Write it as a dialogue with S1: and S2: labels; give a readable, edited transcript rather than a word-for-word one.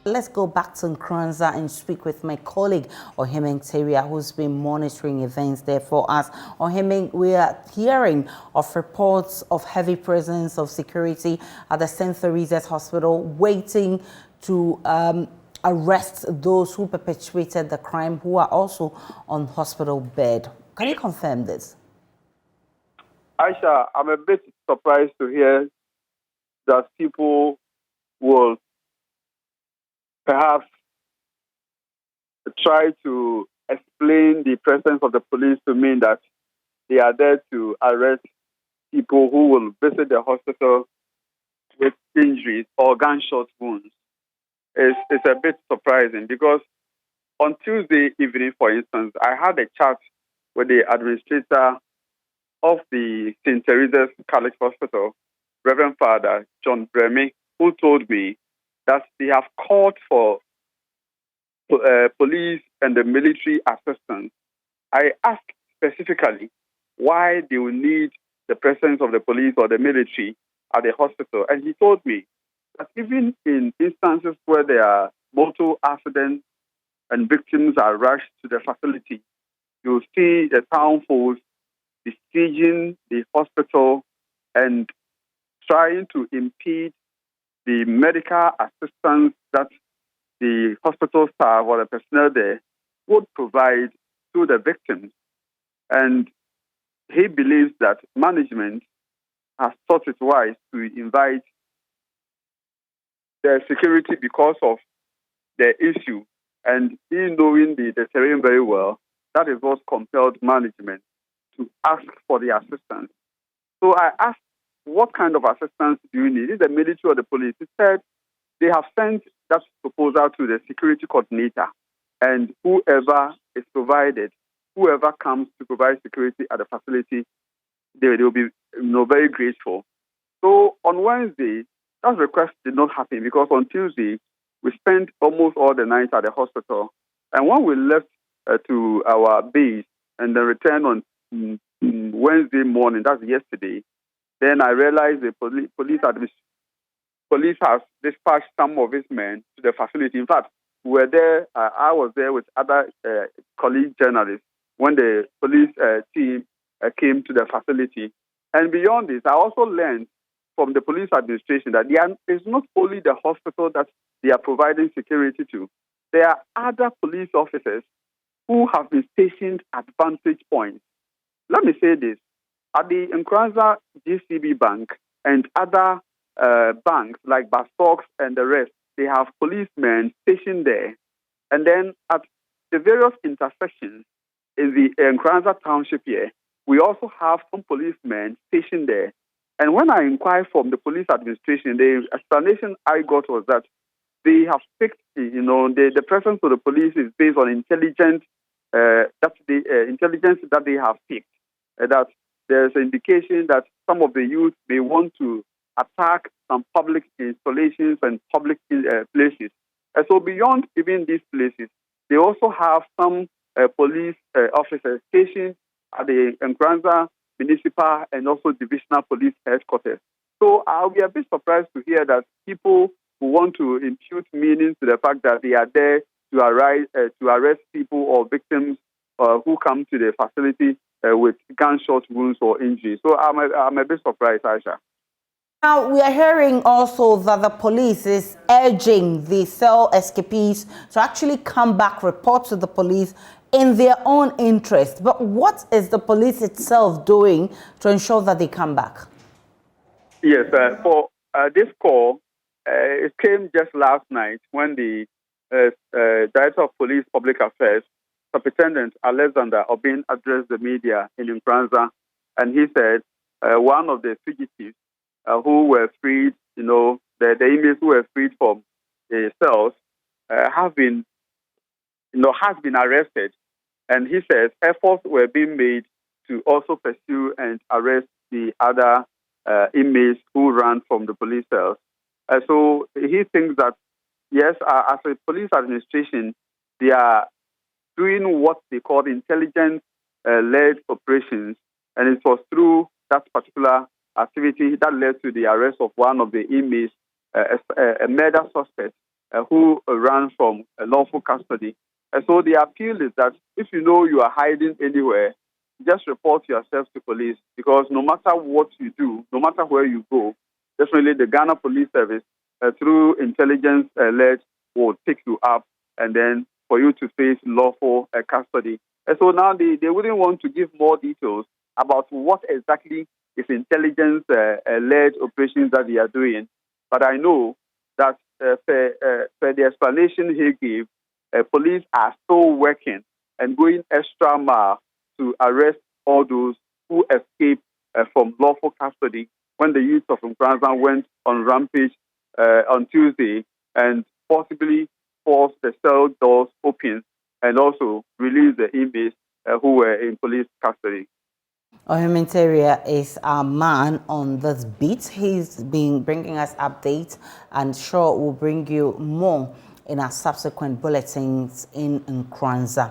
S1: let's go back to Nkoranza and speak with my colleague, Ohimeng Teria, who's been monitoring events there for us. Ohimeng, we are hearing of reports of heavy presence of security at the St. Theresa's Hospital, waiting to arrest those who perpetuated the crime, who are also on hospital bed. Can you confirm this?
S2: Aisha, I'm a bit surprised to hear that people will perhaps try to explain the presence of the police to mean that they are there to arrest people who will visit the hospital with injuries or gunshot wounds. It's a bit surprising because on Tuesday evening, for instance, I had a chat with the administrator of the St. Theresa's Catholic Hospital, Reverend Father John Bremy, who told me that they have called for police and the military assistance. I asked specifically why they will need the presence of the police or the military at the hospital, and he told me that even in instances where there are motor accidents and victims are rushed to the facility, you'll see the town force besieging the hospital and trying to impede the medical assistance that the hospital staff or the personnel there would provide to the victims. And he believes that management has thought it wise to invite the security because of the issue. And he, knowing the terrain very well, that is what compelled management to ask for the assistance. So I asked, what kind of assistance do you need? Is it the military or the police? He said they have sent that proposal to the security coordinator, and whoever is provided, whoever comes to provide security at the facility, they will be very grateful. So on Wednesday, that request did not happen because on Tuesday, we spent almost all the night at the hospital. And when we left to our base and then returned on Wednesday morning, that's yesterday, then I realized the police has dispatched some of its men to the facility. In fact, we were there. I was there with other colleague journalists when the police team came to the facility. And beyond this, I also learned from the police administration that it's not only the hospital that they are providing security to. There are other police officers who have been stationed at vantage points. Let me say this. At the Nkoranza GCB Bank and other banks like Bastox and the rest, they have policemen stationed there. And then at the various intersections in the Nkoranza Township here, we also have some policemen stationed there. And when I inquired from the police administration, the explanation I got was that they have picked, the presence of the police is based on intelligence that they have picked. That there's an indication that some of the youth may want to attack some public installations and public places. And so beyond even these places, they also have some police officers stationed at the Nkoranza Municipal and also Divisional Police Headquarters. So I'll be a bit surprised to hear that people who want to impute meaning to the fact that they are there to arrest people or victims who come to the facility with gunshot wounds or injuries. So I'm a bit surprised, Aisha.
S1: Now, we are hearing also that the police is urging the cell escapees to actually come back, report to the police in their own interest. But what is the police itself doing to ensure that they come back?
S2: Yes, for this call, it came just last night when the Director of Police Public Affairs, Superintendent Alexander Obin, addressed the media in Nkoranza, and he said one of the fugitives who were freed, the inmates who were freed from the cells has been arrested. And he says efforts were being made to also pursue and arrest the other inmates who ran from the police cells. So he thinks that, yes, as a police administration, they are doing what they call intelligence-led operations, and it was through that particular activity that led to the arrest of one of the inmates, a murder suspect, who ran from lawful custody. And so the appeal is that if you know you are hiding anywhere, just report yourself to police, because no matter what you do, no matter where you go, definitely the Ghana Police Service, through intelligence alert, will pick you up and then for you to face lawful custody. And so now they wouldn't want to give more details about what exactly is intelligence-led operations that they are doing. But I know that per the explanation he gave, police are still working and going extra mile to arrest all those who escaped from lawful custody when the youth of Nkoranza went on rampage on Tuesday and possibly forced the cell doors open and also released the inmates who were in police custody.
S1: Ohimini is our man on this beat. He's been bringing us updates and sure we'll bring you more in our subsequent bulletins in Nkoranza.